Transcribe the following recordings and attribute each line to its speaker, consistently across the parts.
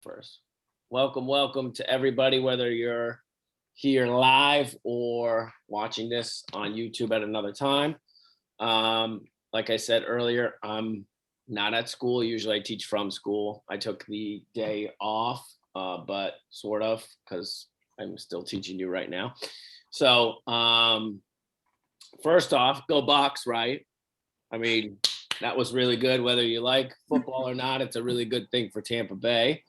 Speaker 1: first. Welcome to everybody, whether you're here live or watching this on YouTube at another time. Like I said earlier, I'm not at school. Usually I teach from school. I took the day off, but sort of, because I'm still teaching you right now. So first off, go Bucks, right? I mean, that was really good. Whether you like football or not, it's a really good thing for Tampa Bay.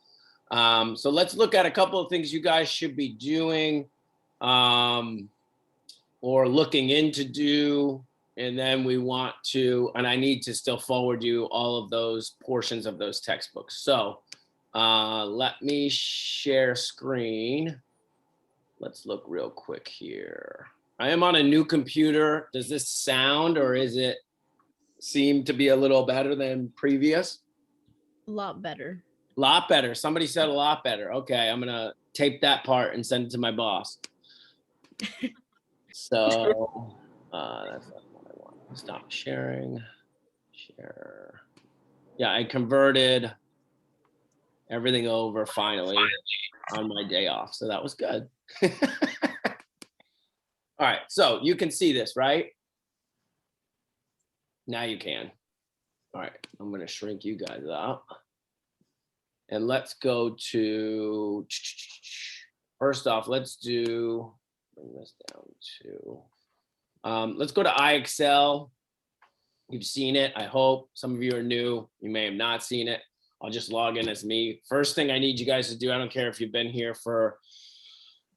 Speaker 1: So let's look at a couple of things you guys should be doing or looking into do. And then we want to, and I need to still forward you all of those portions of those textbooks. So let me share screen. Let's look real quick here. I am on a new computer. Does this sound, or is it seem to be a little better than previous?
Speaker 2: A lot better.
Speaker 1: Lot better. Somebody said a lot better. Okay, I'm gonna tape that part and send it to my boss. So that's not what I want. Stop sharing. Share. Yeah, I converted everything over finally on my day off. So that was good. All right, so you can see this, right? Now you can. All right, I'm gonna shrink you guys up. And let's go to, first off, let's do, bring this down to, let's go to iExcel. You've seen it, I hope. Some of you are new. You may have not seen it. I'll just log in as me. First thing I need you guys to do, I don't care if you've been here for,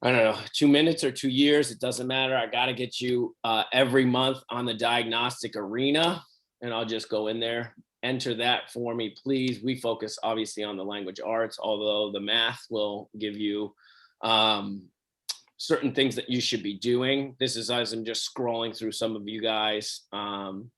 Speaker 1: I don't know, 2 minutes or 2 years, it doesn't matter. I gotta get you every month on the diagnostic arena, and I'll just go in there. Enter that for me, please. We focus obviously on the language arts, although the math will give you certain things that you should be doing. This is as I'm just scrolling through some of you guys. And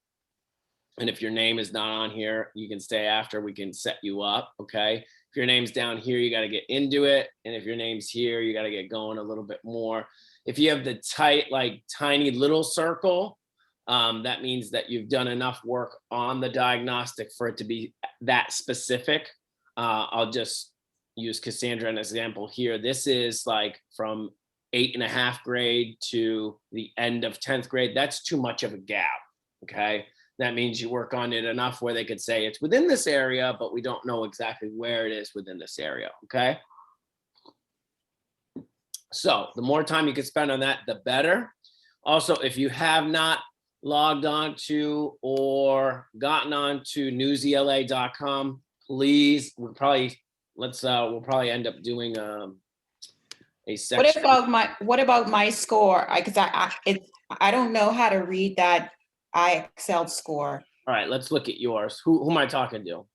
Speaker 1: if your name is not on here, you can stay after, we can set you up, okay? If your name's down here, you gotta get into it. And if your name's here, you gotta get going a little bit more. If you have the tight, like tiny little circle, that means that you've done enough work on the diagnostic for it to be that specific. I'll just use Cassandra as an example here. This is like from 8.5 grade to the end of 10th grade. That's too much of a gap, okay? That means you work on it enough where they could say it's within this area, but we don't know exactly where it is within this area, okay? So the more time you can spend on that, the better. Also, if you have not logged on to or gotten on to newsela.com, please, we'll probably end up doing a section.
Speaker 3: What about my score? Because I don't know how to read that iExcel score.
Speaker 1: All right, let's look at yours. Who am I talking to?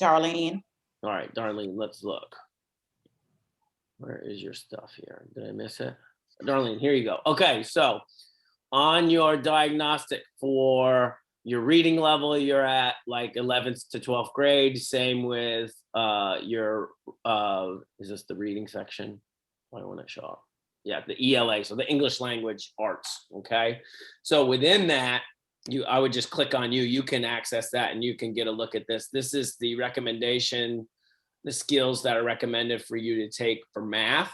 Speaker 3: Darlene.
Speaker 1: All right, Darlene, let's look. Where is your stuff here? Did I miss it? Darlene, here you go. Okay, so on your diagnostic for your reading level, you're at like 11th to 12th grade. Same with your, is this the reading section? Why won't it show up? Yeah, the ELA, so the English language arts, okay? So within that, I would just click on you. You can access that and you can get a look at this. This is the recommendation, the skills that are recommended for you to take for math,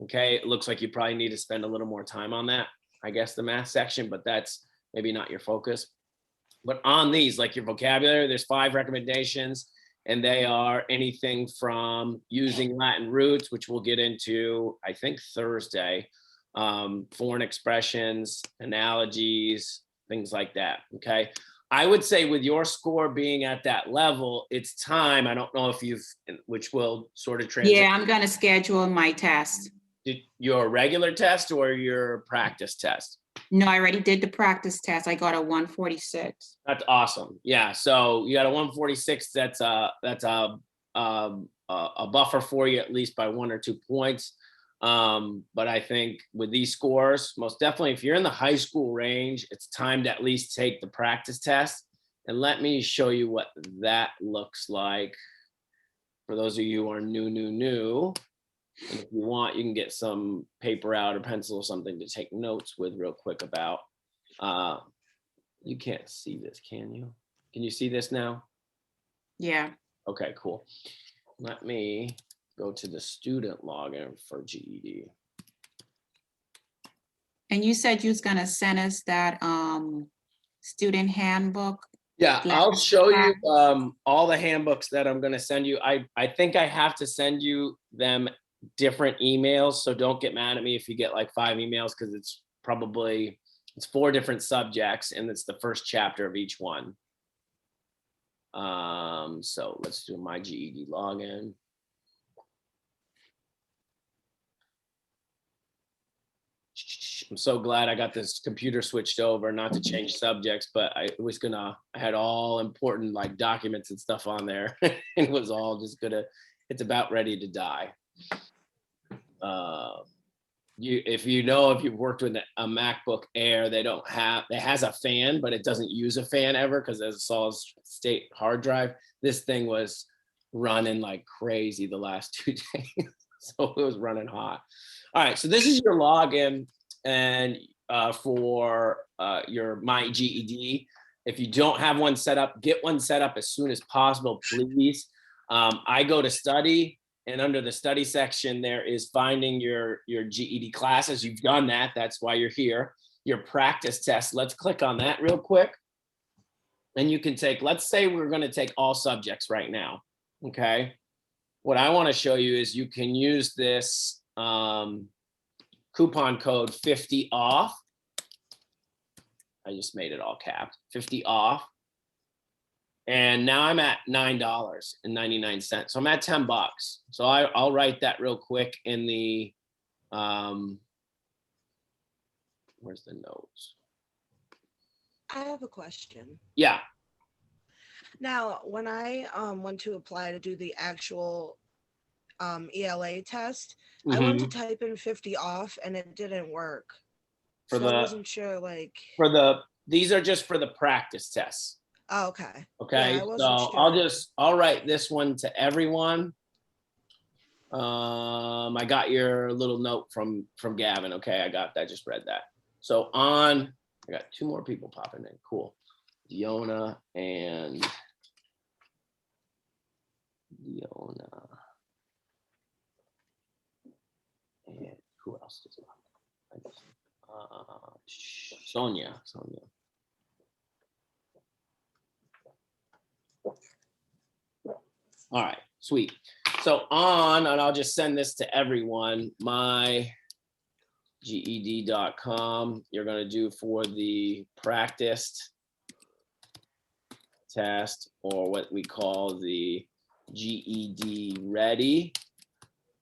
Speaker 1: okay? It looks like you probably need to spend a little more time on that, I guess, the math section, but that's maybe not your focus. But on these, like your vocabulary, there's 5 recommendations, and they are anything from using Latin roots, which we'll get into, I think, Thursday, foreign expressions, analogies, things like that, okay? I would say with your score being at that level, it's time, I don't know if which will sort of transition.
Speaker 3: Yeah, I'm gonna schedule my test.
Speaker 1: Your regular test or your practice test?
Speaker 3: No, I already did the practice test. I got a 146.
Speaker 1: That's awesome. Yeah, so you got a 146. That's a buffer for you, at least by 1 or 2 points. But I think with these scores, most definitely, if you're in the high school range, it's time to at least take the practice test. And let me show you what that looks like. For those of you who are new. And if you want, you can get some paper out or pencil or something to take notes with real quick about. You can't see this, can you? Can you see this now?
Speaker 3: Yeah.
Speaker 1: Okay, cool. Let me go to the student login for GED.
Speaker 3: And you said you was gonna send us that student handbook.
Speaker 1: Yeah, I'll
Speaker 3: last
Speaker 1: show you
Speaker 3: time.
Speaker 1: all the handbooks that I'm gonna send you. I think I have to send you them different emails, so don't get mad at me if you get like 5 emails, because it's 4 different subjects and it's the first chapter of each one. So let's do my GED login. I'm so glad I got this computer switched over, not to change subjects, but I had all important like documents and stuff on there. It was all just it's about ready to die. If you've worked with a MacBook Air, it has a fan, but it doesn't use a fan ever because it's a solid state hard drive. This thing was running like crazy the last 2 days. So it was running hot. All right, so this is your login and for your My GED. If you don't have one set up, get one set up as soon as possible, please. I go to study, and under the study section, there is finding your GED classes. You've done that. That's why you're here. Your practice test. Let's click on that real quick. And you can take, let's say we're going to take all subjects right now. Okay. What I want to show you is you can use this coupon code 50 off. I just made it all capped, 50 off. And now I'm at $9.99. So I'm at $10. So I'll write that real quick in the, where's the notes?
Speaker 4: I have a question.
Speaker 1: Yeah.
Speaker 4: Now, when I went to apply to do the actual ELA test, I went to type in 50 off and it didn't work.
Speaker 1: I
Speaker 4: wasn't sure, like.
Speaker 1: These are just for the practice tests.
Speaker 4: Oh, okay.
Speaker 1: Okay,
Speaker 4: Yeah, I wasn't
Speaker 1: so
Speaker 4: sure.
Speaker 1: I'll write this one to everyone. I got your little note from Gavin. Okay, I got that. Just read that. So I got 2 more people popping in. Cool. Deona and who else is on? Sonia. All right, sweet. So and I'll just send this to everyone, myged.com. You're going to do for the practiced test, or what we call the GED ready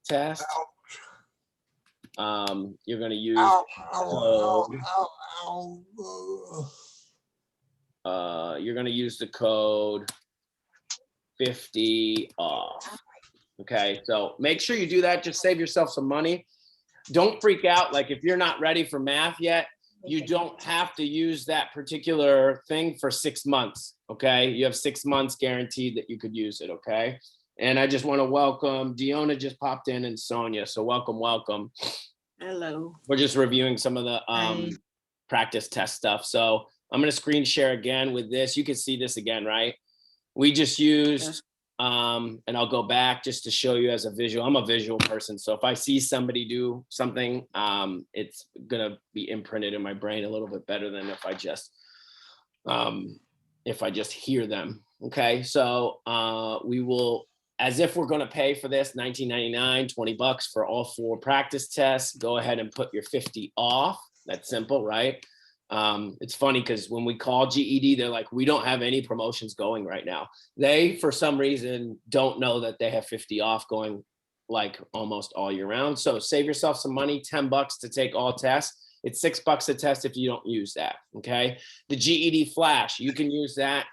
Speaker 1: test. You're going to use you're going to use the code 50 off. Okay, so make sure you do that. Just save yourself some money. Don't freak out. Like if you're not ready for math yet, you don't have to use that particular thing for 6 months. Okay, you have 6 months guaranteed that you could use it. Okay, and I just want to welcome Deona, just popped in, and Sonia. So welcome.
Speaker 2: Hello.
Speaker 1: We're just reviewing some of the practice test stuff. So I'm going to screen share again with this. You can see this again, right? We just used, and I'll go back just to show you as a visual. I'm a visual person. So if I see somebody do something, it's going to be imprinted in my brain a little bit better than if I just hear them. Okay. So we will, as if we're going to pay for this, $19.99, $20 for all 4 practice tests. Go ahead and put your 50 off. That's simple, right? It's funny because when we call GED, they're like, we don't have any promotions going right now. They, for some reason, don't know that they have 50 off going like almost all year round. So save yourself some money, $10 to take all tests. It's $6 a test if you don't use that. Okay. The GED Flash, you can use that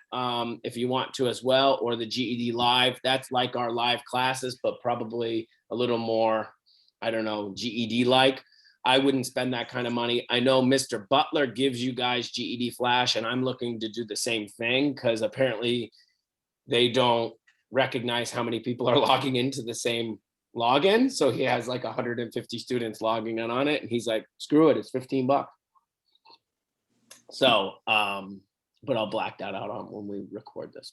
Speaker 1: if you want to as well, or the GED Live. That's like our live classes, but probably a little more, I don't know, GED like. I wouldn't spend that kind of money. I know Mr. Butler gives you guys GED Flash, and I'm looking to do the same thing because apparently they don't recognize how many people are logging into the same login. So he has like 150 students logging in on it, and he's like, screw it, it's $15. So, but I'll black that out on when we record this.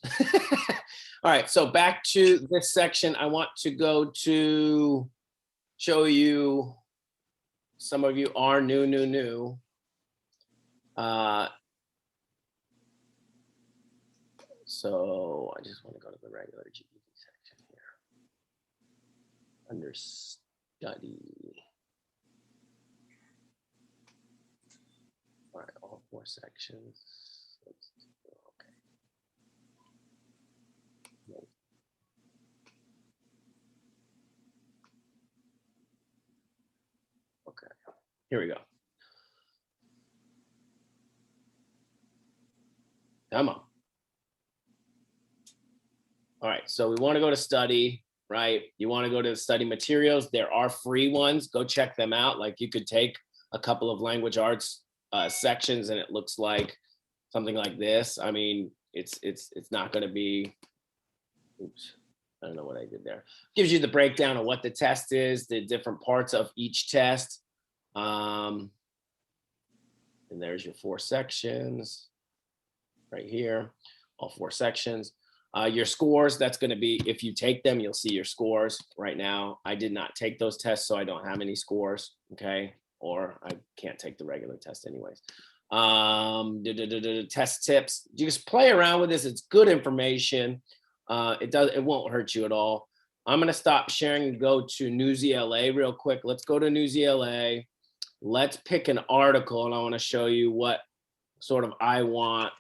Speaker 1: All right, so back to this section. I want to go to show you, some of you are new. So I just want to go to the regular GED section here. Under study. All right, all 4 sections. Okay. Okay, here we go. Come on. All right, so we want to go to study, right? You want to go to the study materials. There are free ones. Go check them out. Like you could take a couple of language arts sections and it looks like something like this. I mean, it's not going to be, oops, I don't know what I did there. Gives you the breakdown of what the test is, the different parts of each test. And there's your 4 sections right here, all 4 sections. Your scores, that's going to be, if you take them, you'll see your scores. Right now, I did not take those tests, so I don't have any scores, okay? Or I can't take the regular test anyways. Test tips, you just play around with this. It's good information. It won't hurt you at all. I'm going to stop sharing and go to Newsy LA real quick. Let's go to Newsy LA. Let's pick an article, and I want to show you what sort of I want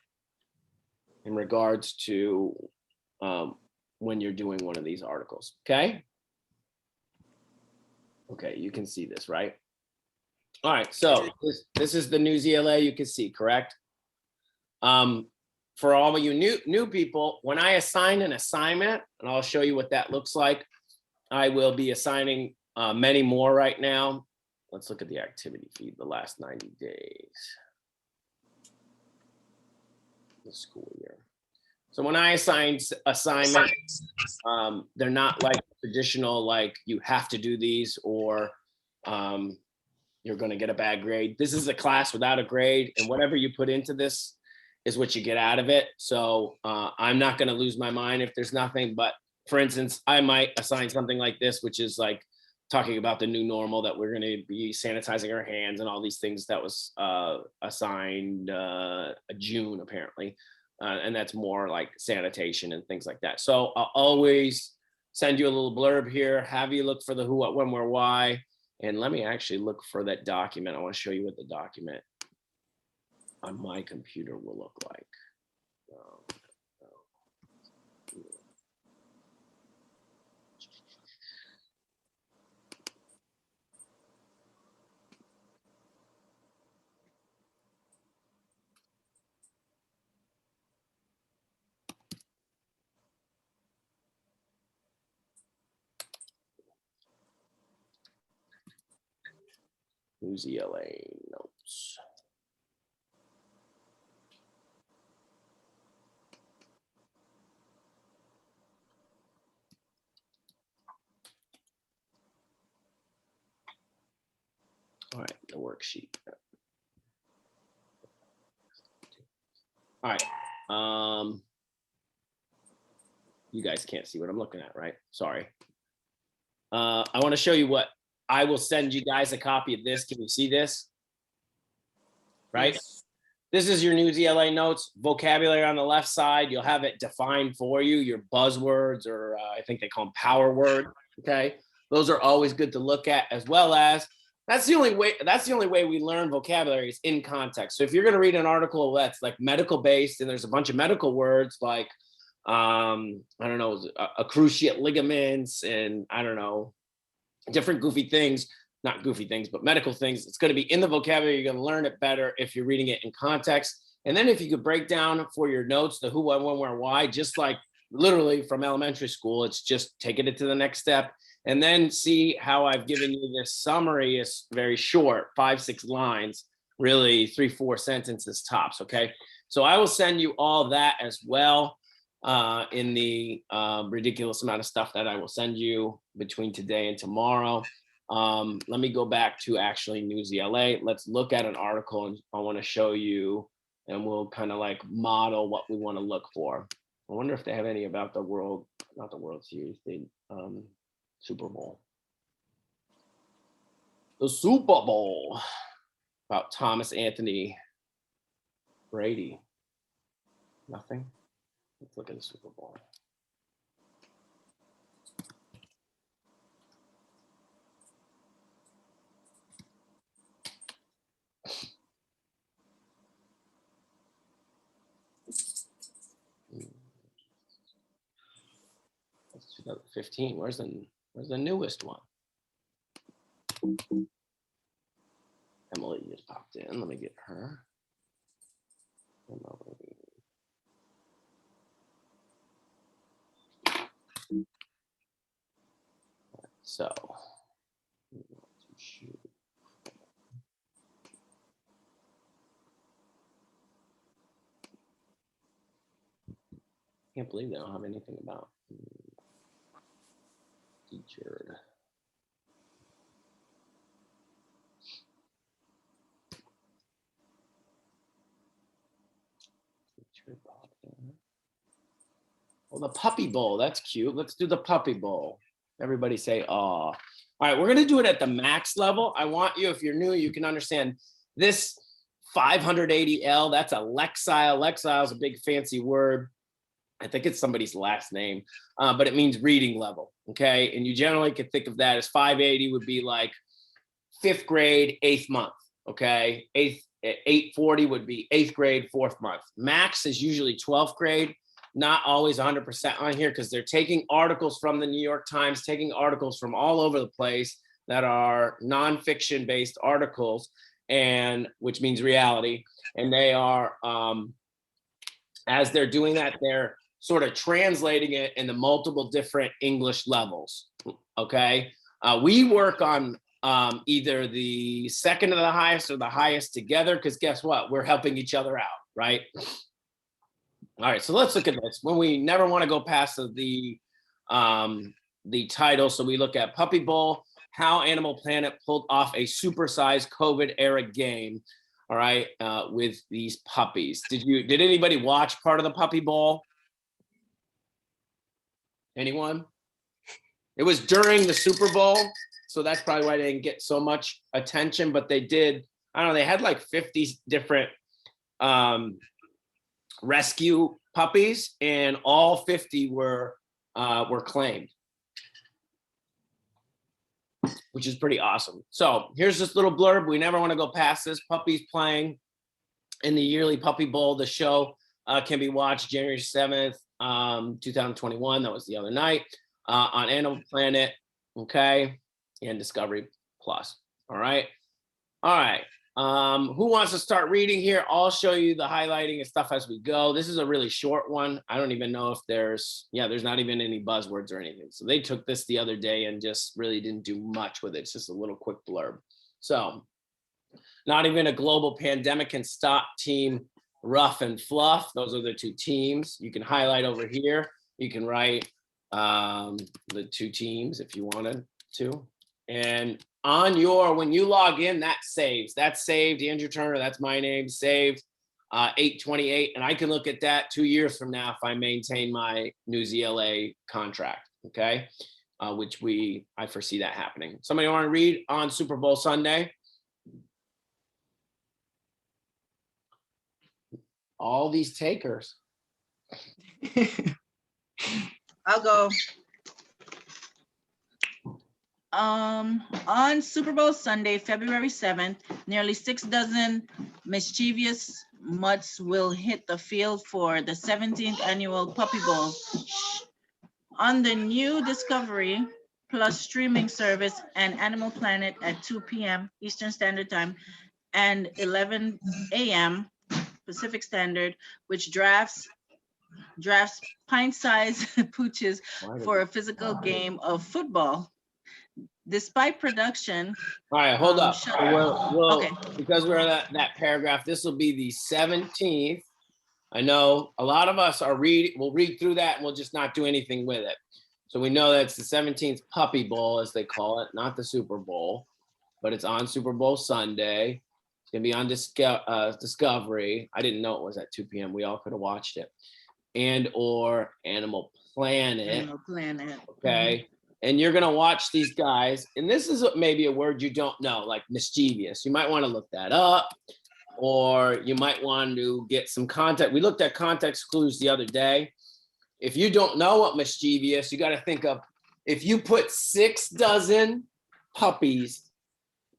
Speaker 1: in regards to when you're doing one of these articles, okay? Okay, you can see this, right? All right, so this is the Newsy LA, you can see, correct? For all of you new people, when I assign an assignment, and I'll show you what that looks like, I will be assigning many more right now. Let's look at the activity feed, the last 90 days, the school year. So when I assign assignments, they're not like traditional, like you have to do these or you're going to get a bad grade. This is a class without a grade, and whatever you put into this is what you get out of it. So I'm not going to lose my mind if there's nothing, but for instance, I might assign something like this, which is like talking about the new normal, that we're going to be sanitizing our hands and all these things. That was assigned June apparently. And that's more like sanitation and things like that. So I'll always send you a little blurb here, have you look for the who, what, when, where, why. And let me actually look for that document. I want to show you what the document on my computer will look like. Newsy LA notes. All right, the worksheet. All right. You guys can't see what I'm looking at, right? Sorry. I want to show you what I will send you guys a copy of this. Can you see this? Right? Yes. This is your Newsy LA notes, vocabulary on the left side. You'll have it defined for you, your buzzwords, or I think they call them power words. Okay. Those are always good to look at, as well as that's the only way we learn vocabulary is in context. So if you're going to read an article that's like medical based and there's a bunch of medical words like I don't know, cruciate ligaments and I don't know, different goofy things, not goofy things, but medical things. It's going to be in the vocabulary. You're going to learn it better if you're reading it in context. And then if you could break down for your notes, the who, what, when, where, why, just like literally from elementary school, it's just taking it to the next step. And then see how I've given you this summary is very short, 5-6 lines, really 3-4 sentences tops. Okay. So I will send you all that as well in the ridiculous amount of stuff that I will send you between today and tomorrow. Let me go back to actually Newsy LA. Let's look at an article and I want to show you, and we'll kind of like model what we want to look for. I wonder if they have any about the World, not the World Series, the Super Bowl. The Super Bowl about Thomas Anthony Brady. Nothing. Let's look at the Super Bowl. That's 2015. Where's the newest one? Emily just popped in. Let me get her. Emily. So, can't believe they don't have anything about featured. Well, the Puppy Bowl, that's cute. Let's do the Puppy Bowl. Everybody say, "Aw." All right, we're gonna do it at the max level. I want you, if you're new, you can understand this 580L, that's a Lexile. Lexile is a big fancy word. I think it's somebody's last name, but it means reading level, okay? And you generally could think of that as 580 would be like 5th grade, 8th month, okay? 840 would be 8th grade, 4th month. Max is usually 12th grade, not always 100% on here because they're taking articles from the New York Times, taking articles from all over the place that are nonfiction based articles, and which means reality. And they are, as they're doing that, they're sort of translating it into multiple different English levels, okay? We work on either the second to the highest or the highest together, because guess what? We're helping each other out, right? All right, so let's look at this. When we never want to go past the title, so we look at Puppy Bowl, how Animal Planet pulled off a supersized COVID era game, all right, with these puppies. Did anybody watch part of the Puppy Bowl? Anyone? It was during the Super Bowl, so that's probably why they didn't get so much attention, but they did, I don't know, they had like 50 different rescue puppies, and all 50 were claimed, which is pretty awesome. So here's this little blurb. We never want to go past this. Puppies playing in the yearly Puppy Bowl. The show can be watched January 7th, 2021. That was the other night on Animal Planet, okay, and Discovery Plus. All right. Who wants to start reading here? I'll show you the highlighting and stuff as we go. This is a really short one. I don't even know if there's not even any buzzwords or anything. So they took this the other day and just really didn't do much with it. It's just a little quick blurb. So, not even a global pandemic can stop Team Rough and Fluff. Those are the two teams. You can highlight over here. You can write the two teams if you wanted to. And when you log in, that saves. That's saved. Andrew Turner, that's my name, saved 8/28. And I can look at that 2 years from now if I maintain my News ELA contract, okay? Which I foresee that happening. Somebody want to read on Super Bowl Sunday? All these takers.
Speaker 5: I'll go. On Super Bowl Sunday, February 7th, nearly 6 dozen mischievous mutts will hit the field for the 17th annual Puppy Bowl. On the new Discovery Plus streaming service and Animal Planet at 2 p.m. Eastern Standard Time and 11 a.m. Pacific Standard, which drafts pint-sized pooches for a physical game of football. Despite production.
Speaker 1: All right, hold up.
Speaker 5: Okay.
Speaker 1: Because we're at that paragraph, this will be the 17th. I know a lot of us we'll read through that and we'll just not do anything with it. So we know that's the 17th Puppy Bowl, as they call it, not the Super Bowl, but it's on Super Bowl Sunday. It's gonna be on Discovery. I didn't know it was at 2 p.m. We all could have watched it. and or Animal Planet.
Speaker 5: Animal Planet.
Speaker 1: Okay. And you're going to watch these guys. And this is maybe a word you don't know, like mischievous. You might want to look that up, or you might want to get some context. We looked at context clues the other day. If you don't know what mischievous, you got to think of, if you put 6 dozen puppies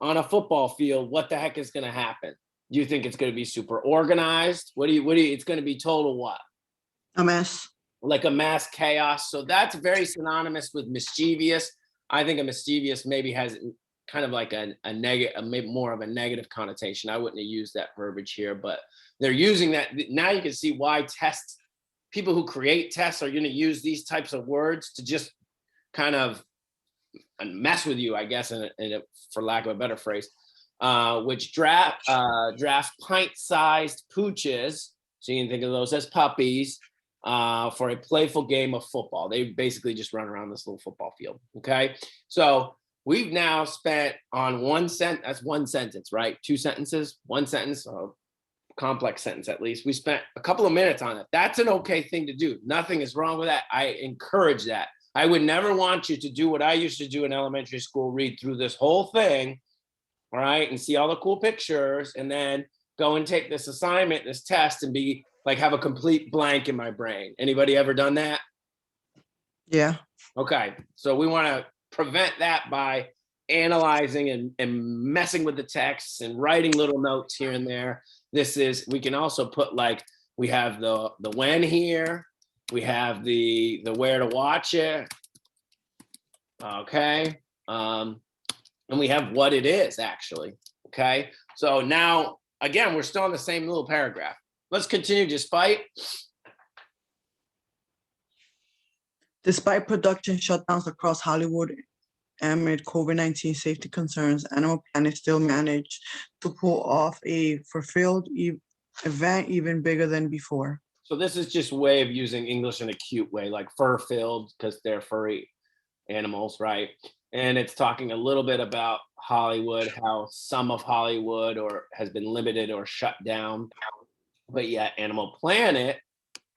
Speaker 1: on a football field, what the heck is going to happen? Do you think it's going to be super organized? What do you, it's going to be total what?
Speaker 6: A mess.
Speaker 1: Like a mass chaos. So that's very synonymous with mischievous. I think a mischievous maybe has kind of like a negative, maybe more of a negative connotation. I wouldn't have used that verbiage here, but they're using that. Now you can see why people who create tests are going to use these types of words to just kind of mess with you, I guess, for lack of a better phrase, which draft pint-sized pooches. So you can think of those as puppies. For a playful game of football. They basically just run around this little football field, okay? So we've now spent on that's one sentence, right? 2 sentences, 1 sentence, a complex sentence at least. We spent a couple of minutes on it. That's an okay thing to do. Nothing is wrong with that. I encourage that. I would never want you to do what I used to do in elementary school, read through this whole thing, all right, and see all the cool pictures, and then go and take this assignment, this test, and be like, have a complete blank in my brain. Anybody ever done that?
Speaker 6: Yeah. Okay.
Speaker 1: So we want to prevent that by analyzing and messing with the text and writing little notes here and there. We can also put, like, we have the when here, we have the where to watch it. Okay. And we have what it is actually. Okay. So now, again, we're still in the same little paragraph. Let's continue. Despite
Speaker 6: production shutdowns across Hollywood amid COVID-19 safety concerns, Animal Planet still managed to pull off a fulfilled event even bigger than before.
Speaker 1: So this is just a way of using English in a cute way, like fur-filled, because they're furry animals, right? And it's talking a little bit about Hollywood, how some of Hollywood has been limited or shut down. But yet Animal Planet,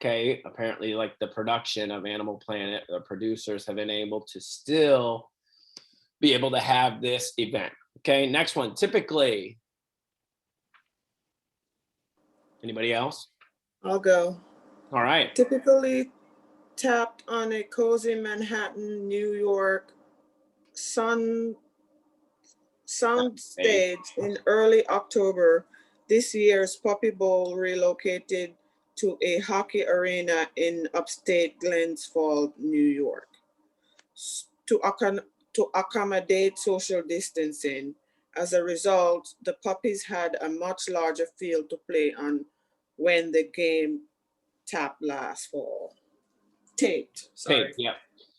Speaker 1: okay, apparently like the production of Animal Planet, the producers have been able to still be able to have this event. Okay, next one, typically. Anybody else?
Speaker 7: I'll go.
Speaker 1: All right.
Speaker 7: Typically tapped on a cozy Manhattan, New York soundstage in early October. This year's Puppy Bowl relocated to a hockey arena in upstate Glens Falls, New York, to accommodate social distancing. As a result, the puppies had a much larger field to play on when the game taped last fall. Taped.
Speaker 1: Yeah.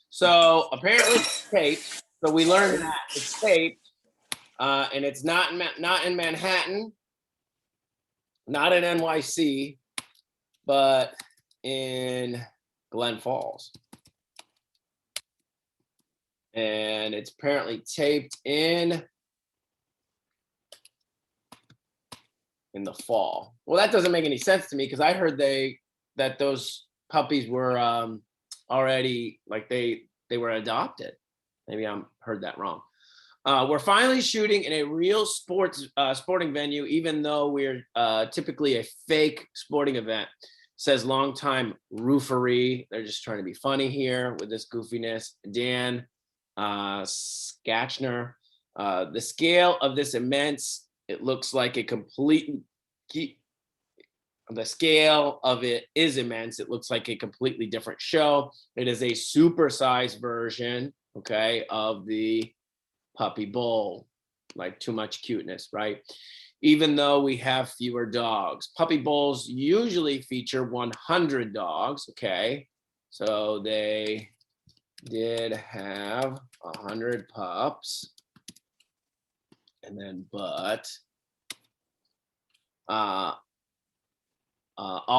Speaker 1: So apparently it's taped. So we learned that it's taped, and it's not in Manhattan, not in NYC, but in Glen Falls. And it's apparently taped in the fall. Well, that doesn't make any sense to me, because I heard that those puppies were already, like, they were adopted. Maybe I heard that wrong. We're finally shooting in a real sporting venue, even though we're typically a fake sporting event, says longtime roofery. They're just trying to be funny here with this goofiness. Dan Skatchner. The scale of this immense, it looks like the scale of it is immense. It looks like a completely different show. It is a supersized version, okay, of the Puppy Bowl, like too much cuteness, right? Even though we have fewer dogs. Puppy Bowls usually feature 100 dogs, okay? So they did have 100 pups. And then, but all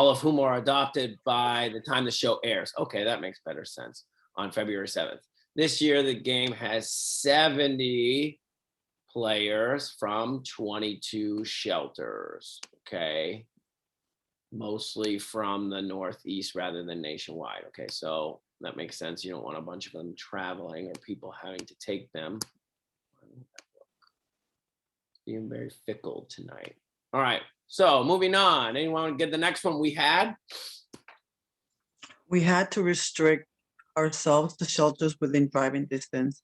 Speaker 1: of whom are adopted by the time the show airs. Okay, that makes better sense. On February 7th. This year, the game has 70 players from 22 shelters. Okay. mostly from the Northeast rather than nationwide. Okay, so that makes sense. You don't want a bunch of them traveling or people having to take them. Being very fickle tonight. All right, so moving on. Anyone want to get the next one we had?
Speaker 6: We had to restrict ourselves to shelters within driving distance,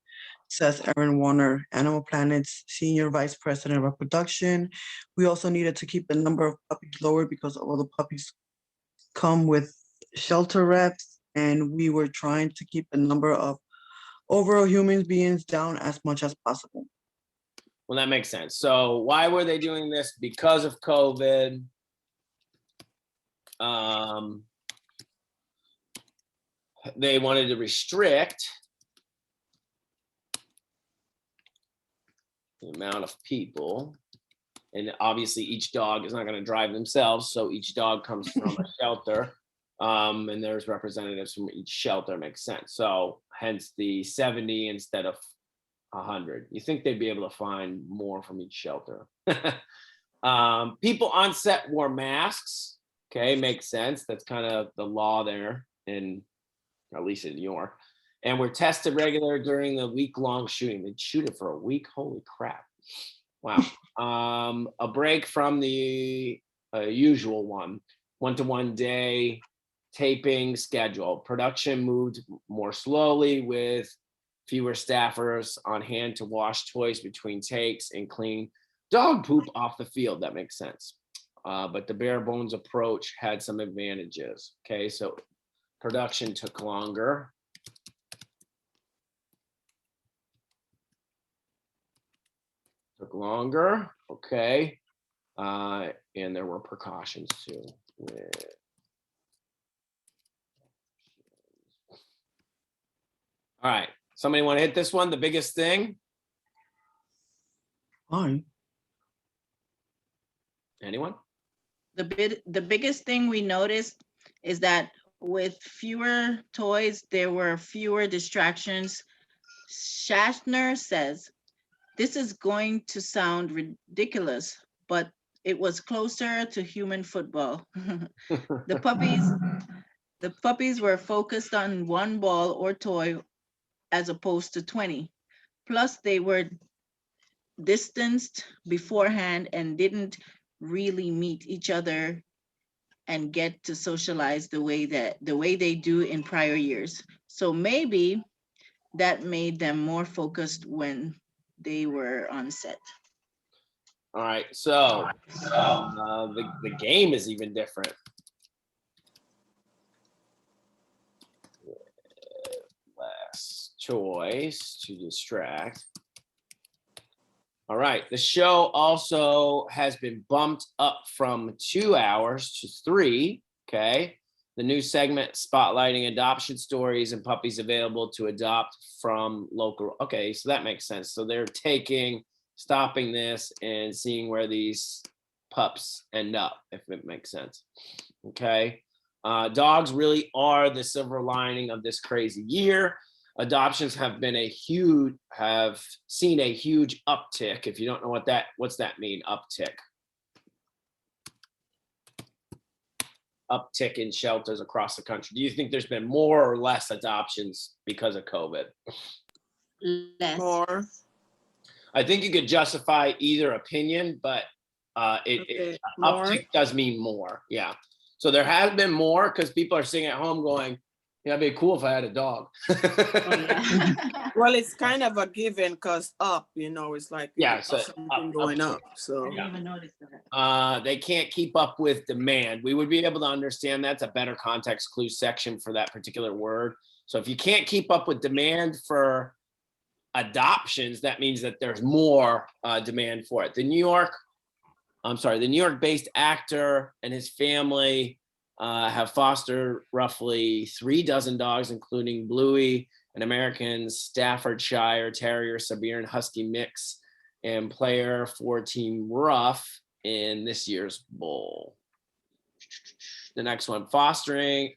Speaker 6: says Erin Warner, Animal Planet's Senior Vice President of Reproduction. We also needed to keep the number of puppies lower because all the puppies come with shelter reps, and we were trying to keep the number of overall human beings down as much as possible.
Speaker 1: Well, that makes sense. So why were they doing this? Because of COVID. They wanted to restrict the amount of people. And obviously each dog is not going to drive themselves. So each dog comes from a shelter. And there's representatives from each shelter, makes sense. So hence the 70 instead of 100. You think they'd be able to find more from each shelter. People on set wore masks. Okay, makes sense. That's kind of the law there in, at least in New York. And we're tested regular during the week-long shooting. They'd shoot it for a week. Holy crap. Wow. A break from the usual one-to-one day taping schedule. Production moved more slowly with fewer staffers on hand to wash toys between takes and clean dog poop off the field. That makes sense. But the bare bones approach had some advantages. Okay, so production took longer. Okay. And there were precautions too. All right, somebody want to hit this one? The biggest thing?
Speaker 6: Fine.
Speaker 1: Anyone?
Speaker 5: The biggest thing we noticed is that with fewer toys, there were fewer distractions. Shatner says, "This is going to sound ridiculous, but it was closer to human football." The puppies were focused on one ball or toy as opposed to 20. Plus, they were distanced beforehand and didn't really meet each other and get to socialize the way they do in prior years. So maybe that made them more focused when they were on set.
Speaker 1: All right, so the game is even different. Less choice to distract. All right, the show also has been bumped up from 2 hours to 3. Okay, the new segment spotlighting adoption stories and puppies available to adopt from local. Okay, so that makes sense. So they're stopping this and seeing where these pups end up, if it makes sense. Okay, dogs really are the silver lining of this crazy year. Adoptions have seen a huge uptick. If you don't know what's that mean? Uptick in shelters across the country. Do you think there's been more or less adoptions because of COVID?
Speaker 5: Less.
Speaker 7: More.
Speaker 1: I think you could justify either opinion, but
Speaker 7: More.
Speaker 1: uptick does mean more. Yeah. So there has been more because people are sitting at home going, yeah, it'd be cool if I had a dog.
Speaker 7: Well, it's kind of a given because it's like
Speaker 1: So
Speaker 7: something going up. So
Speaker 5: I didn't even notice that.
Speaker 1: they can't keep up with demand. We would be able to understand that's a better context clue section for that particular word. So if you can't keep up with demand for adoptions, that means that there's more demand for it. The New York-based actor and his family have fostered roughly 36 dogs, including Bluey, an American Staffordshire Terrier, Siberian Husky mix, and player for Team Rough in this year's Bowl. The next one, fostering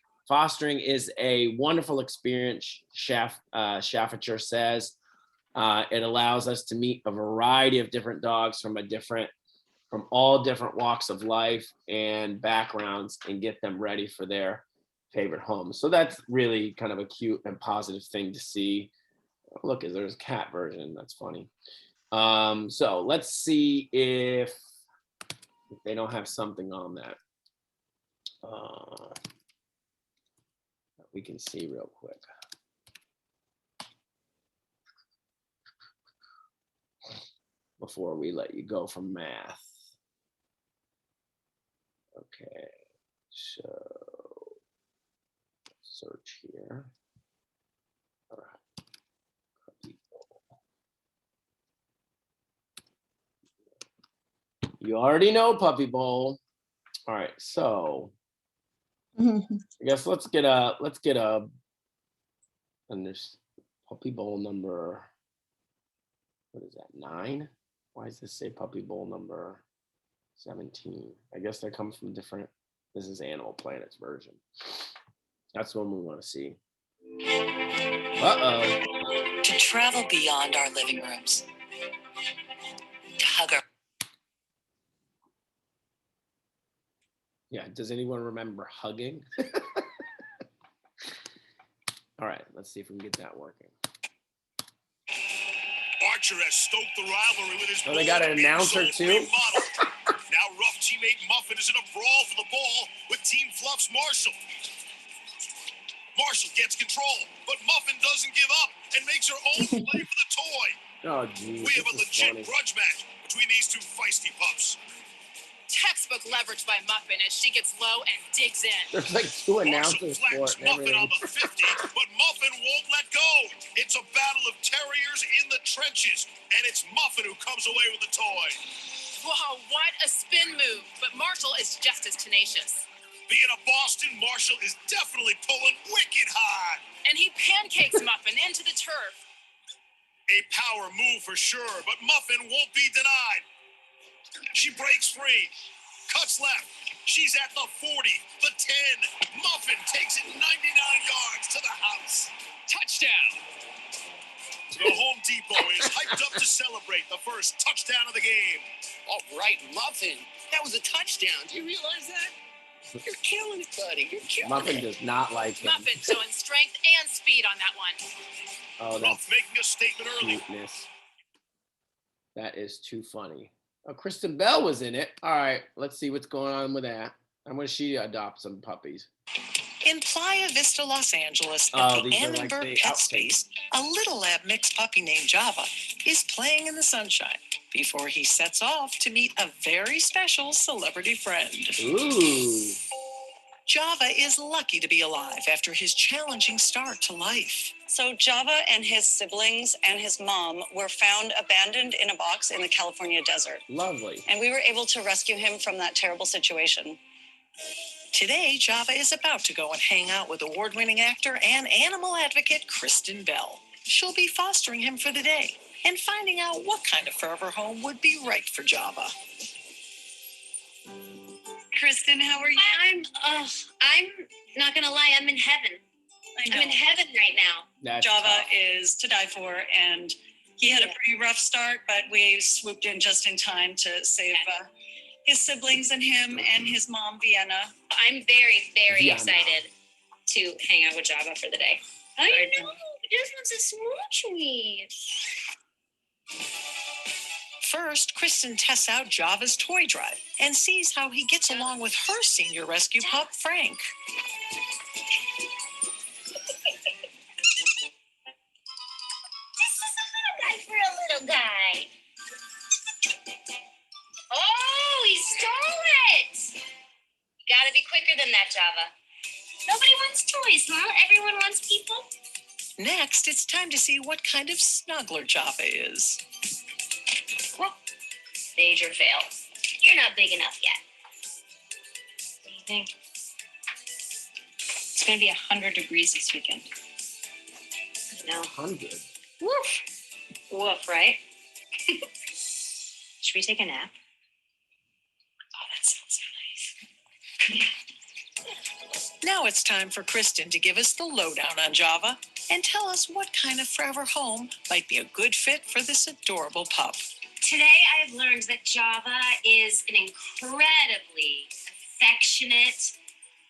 Speaker 1: is a wonderful experience, Schaffer says. It allows us to meet a variety of different dogs from a different from all different walks of life and backgrounds and get them ready for their favorite home. So that's really kind of a cute and positive thing to see. Look, there's a cat version. That's funny. So let's see if they don't have something on that. We can see real quick. Before we let you go from math. Okay, so search here. All right. You already know Puppy Bowl. All right, so I guess let's get a and there's Puppy Bowl number, what is that, 9? Why does this say Puppy Bowl number 17? I guess that comes from different, this is Animal Planet's version. That's the one we want to see. Uh-oh.
Speaker 8: To travel beyond our living rooms. To hug our...
Speaker 1: Yeah, does anyone remember hugging? All right, let's see if we can get that working.
Speaker 9: Archer has stoked the rivalry with his
Speaker 1: Oh, they got an announcer too?
Speaker 9: Now rough teammate Muffin is in a brawl for the ball with Team Fluff's Marshall. Marshall gets control, but Muffin doesn't give up and makes her own play for the toy.
Speaker 1: Oh, geez,
Speaker 9: we have a legit grudge match between these two feisty pups.
Speaker 8: Textbook leverage by Muffin as she gets low and digs in.
Speaker 1: There's like 2 announcers for it and
Speaker 9: Muffin on
Speaker 1: everything.
Speaker 9: the 50, but Muffin won't let go. It's a battle of terriers in the trenches, and it's Muffin who comes away with the toy.
Speaker 8: Wow, what a spin move, but Marshall is just as tenacious.
Speaker 9: Being a Boston, Marshall is definitely pulling wicked hard.
Speaker 8: And he pancakes Muffin into the turf.
Speaker 9: A power move for sure, but Muffin won't be denied. She breaks free, cuts left. She's at the 40, the 10. Muffin takes it 99 yards to the house.
Speaker 8: Touchdown.
Speaker 9: The Home Depot is hyped up to celebrate the first touchdown of the game.
Speaker 10: All right, Muffin. That was a touchdown. Do you realize that? You're killing it, buddy. You're killing
Speaker 1: Muffin
Speaker 10: it.
Speaker 1: does not like him.
Speaker 8: Muffin showing strength and speed on that one.
Speaker 1: Oh,
Speaker 9: Ruff
Speaker 1: that's
Speaker 9: making a statement early.
Speaker 1: cuteness. That is too funny. Oh, Kristen Bell was in it. All right, let's see what's going on with that. And when she adopts some puppies.
Speaker 8: In Playa Vista, Los Angeles,
Speaker 1: Oh,
Speaker 8: at the
Speaker 1: these are like
Speaker 8: Annenberg
Speaker 1: the
Speaker 8: Pet
Speaker 1: outfits.
Speaker 8: Space, a little lab mixed puppy named Java is playing in the sunshine before he sets off to meet a very special celebrity friend.
Speaker 1: Ooh.
Speaker 8: Java is lucky to be alive after his challenging start to life.
Speaker 11: So Java and his siblings and his mom were found abandoned in a box in the California desert.
Speaker 1: Lovely.
Speaker 11: And we were able to rescue him from that terrible situation.
Speaker 8: Today, Java is about to go and hang out with award-winning actor and animal advocate Kristen Bell. She'll be fostering him for the day and finding out what kind of forever home would be right for Java.
Speaker 11: Kristen, how are you?
Speaker 12: I'm not gonna lie, I'm in heaven. I'm in heaven right now.
Speaker 1: That's
Speaker 11: Java
Speaker 1: tough.
Speaker 11: is to die for, and he had a pretty rough start, but we swooped in just in time to save his siblings and him and his mom, Vienna.
Speaker 12: I'm very, very
Speaker 1: Yeah,
Speaker 12: excited to hang out with Java for the day. I know, he just wants to smooch me.
Speaker 8: First, Kristen tests out Java's toy drive and sees how he gets along with her senior rescue pup, Frank.
Speaker 12: This is a little guy for a little guy. Oh, he stole it. You gotta be quicker than that, Java. Nobody wants toys, huh? Everyone wants people.
Speaker 8: Next, it's time to see what kind of snuggler Java is.
Speaker 12: Major fail. You're not big enough yet. What do you think?
Speaker 11: It's going to be 100 degrees this weekend.
Speaker 12: No.
Speaker 1: 100.
Speaker 12: Woof. Woof, right? Should we take a nap?
Speaker 11: Oh, that sounds so nice.
Speaker 8: Now it's time for Kristen to give us the lowdown on Java and tell us what kind of forever home might be a good fit for this adorable pup.
Speaker 12: Today I've learned that Java is an incredibly affectionate,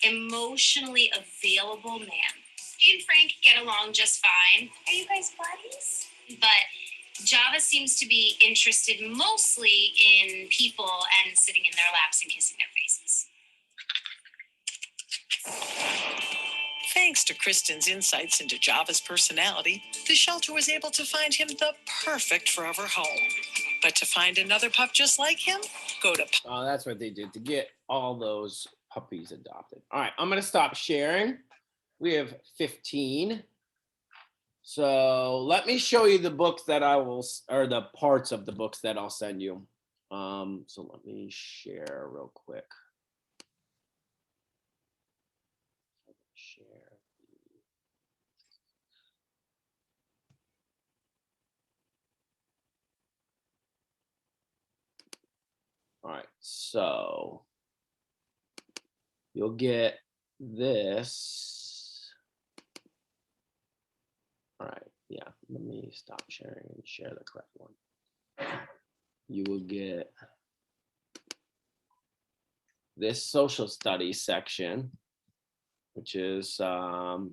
Speaker 12: emotionally available man. He and Frank get along just fine. Are you guys buddies? But Java seems to be interested mostly in people and sitting in their laps and kissing their faces.
Speaker 8: Thanks to Kristen's insights into Java's personality, the shelter was able to find him the perfect forever home. But to find another pup just like him, go to...
Speaker 1: Oh, that's what they did to get all those puppies adopted. All right, I'm going to stop sharing. We have 15. So let me show you the books that I will, or the parts of the books that I'll send you. So let me share real quick. Share. All right, so you'll get this. All right, yeah, let me stop sharing and share the correct one. You will get this social studies section, which is the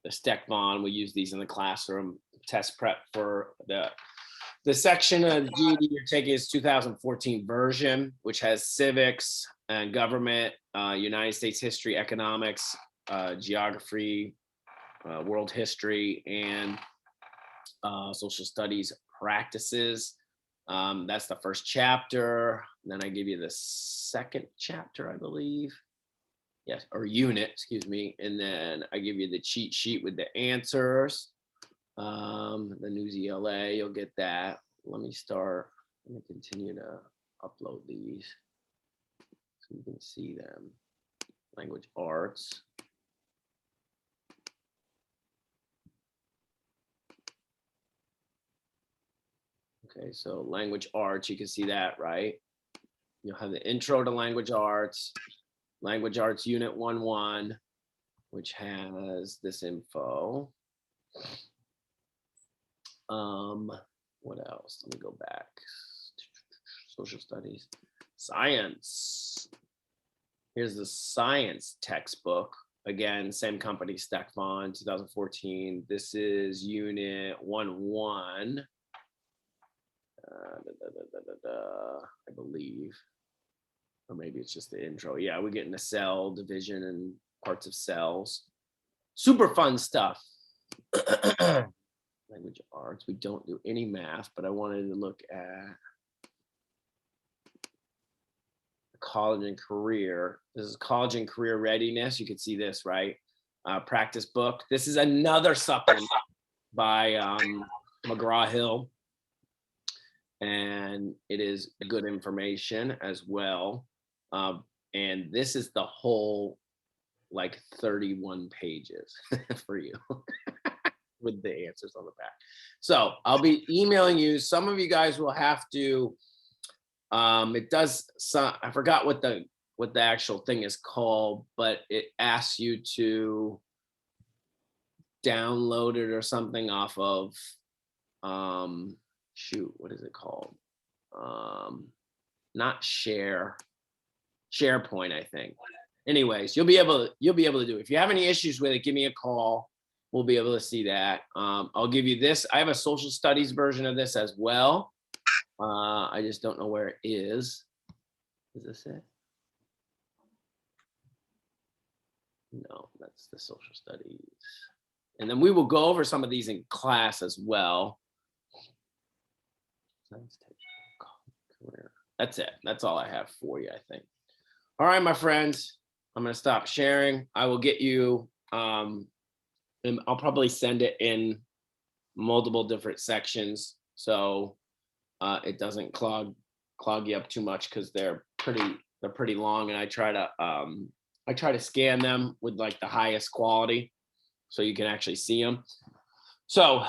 Speaker 1: STECBON. We use these in the classroom, test prep for the section of GED you're taking is 2014 version, which has civics and government, United States history, economics, geography, world history, and social studies practices. That's the first chapter. Then I give you the second chapter, I believe. Yes, or unit, excuse me. And then I give you the cheat sheet with the answers. The News ELA, you'll get that. Let me start. Let me continue to upload these so you can see them. Language arts. Okay, so language arts, you can see that, right? You'll have the intro to language arts unit 1-1, which has this info. What else? Let me go back. Social studies, science. Here's the science textbook. Again, same company, STECBON, 2014. This is unit 1-1. I believe, or maybe it's just the intro. Yeah, we're getting the cell division and parts of cells. Super fun stuff. Language arts. We don't do any math, but I wanted to look at college and career. This is college and career readiness. You can see this, right? Practice book. This is another supplement by McGraw-Hill. And it is good information as well. And this is the whole, like 31 pages for you with the answers on the back. So I'll be emailing you. Some of you guys will have to, it does some, I forgot what the actual thing is called, but it asks you to download it or something off of, shoot, what is it called? Not SharePoint, I think. Anyways, you'll be able to do it. If you have any issues with it, give me a call. We'll be able to see that. I'll give you this. I have a social studies version of this as well. I just don't know where it is. Is this it? No, that's the social studies. And then we will go over some of these in class as well. That's it. That's all I have for you, I think. All right, my friends, I'm going to stop sharing. I will get you, and I'll probably send it in multiple different sections so it doesn't clog you up too much, because they're pretty long, and I try to scan them with like the highest quality so you can actually see them. So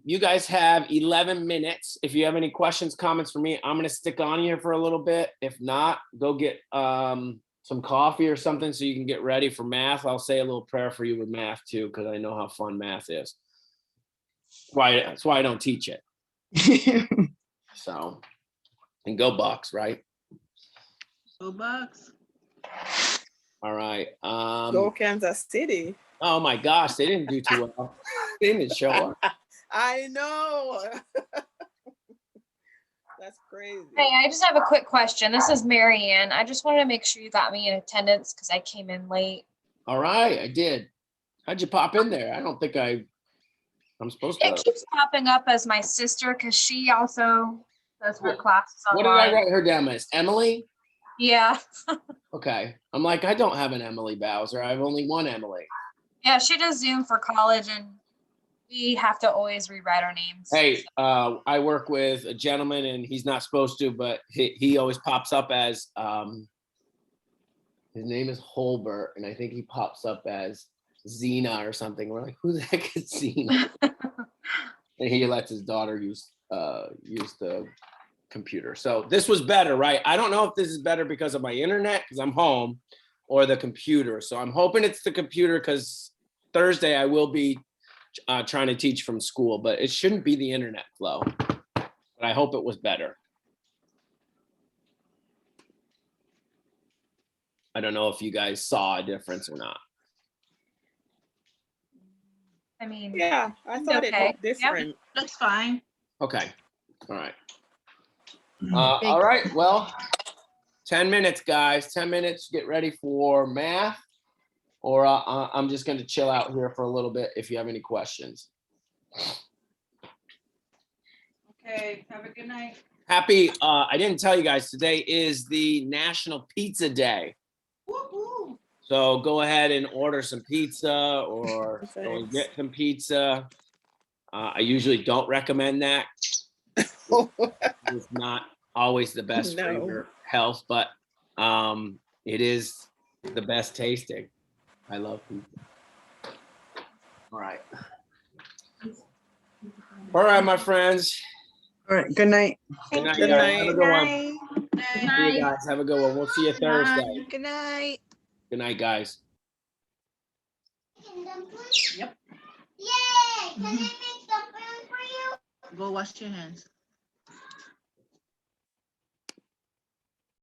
Speaker 1: you guys have 11 minutes. If you have any questions, comments for me, I'm going to stick on here for a little bit. If not, go get some coffee or something so you can get ready for math. I'll say a little prayer for you with math too, because I know how fun math is. That's why I don't teach it. So, and go Bucks, right?
Speaker 5: Go Bucks.
Speaker 1: All right.
Speaker 7: Go Kansas City.
Speaker 1: Oh my gosh, they didn't do too well. They didn't show up.
Speaker 7: I know. That's crazy.
Speaker 13: Hey, I just have a quick question. This is Mary Ann. I just wanted to make sure you got me in attendance because I came in late.
Speaker 1: All right, I did. How'd you pop in there? I don't think I'm supposed to.
Speaker 13: It keeps popping up as my sister because she also does her classes
Speaker 1: What did
Speaker 13: online.
Speaker 1: I write her down as? Emily?
Speaker 13: Yeah.
Speaker 1: Okay. I'm like, I don't have an Emily Bowser. I have only one Emily.
Speaker 13: Yeah, she does Zoom for college and we have to always rewrite our names.
Speaker 1: Hey, I work with a gentleman and he's not supposed to, but he always pops up as, his name is Holbert, and I think he pops up as Xena or something. We're like, who the heck is Xena? And he lets his daughter use the computer. So this was better, right? I don't know if this is better because of my internet, because I'm home, or the computer. So I'm hoping it's the computer because Thursday I will be trying to teach from school, but it shouldn't be the internet flow. But I hope it was better. I don't know if you guys saw a difference or not.
Speaker 13: I mean,
Speaker 7: Yeah, I thought it looked different.
Speaker 5: Looks fine.
Speaker 1: Okay. All right. All right. Well, 10 minutes, guys. 10 minutes. Get ready for math. Or I'm just going to chill out here for a little bit if you have any questions.
Speaker 5: Okay. Have a good night.
Speaker 1: Happy, I didn't tell you guys, today is the National Pizza Day.
Speaker 5: Woo-hoo.
Speaker 1: So go ahead and order some pizza or go and get some pizza. I usually don't recommend that. It's not always the best for your health, but it is the best tasting. I love pizza. All right. All right, my friends.
Speaker 6: All right. Good night.
Speaker 1: Good night,
Speaker 7: Good
Speaker 1: guys. Have a
Speaker 7: night.
Speaker 1: good one.
Speaker 5: Good
Speaker 1: See you
Speaker 5: night.
Speaker 1: guys. Have a good one. We'll see you Thursday.
Speaker 4: Good night.
Speaker 1: Good night, guys.
Speaker 5: Yep.
Speaker 12: Yay! Can I make some food for you?
Speaker 5: Go wash your hands.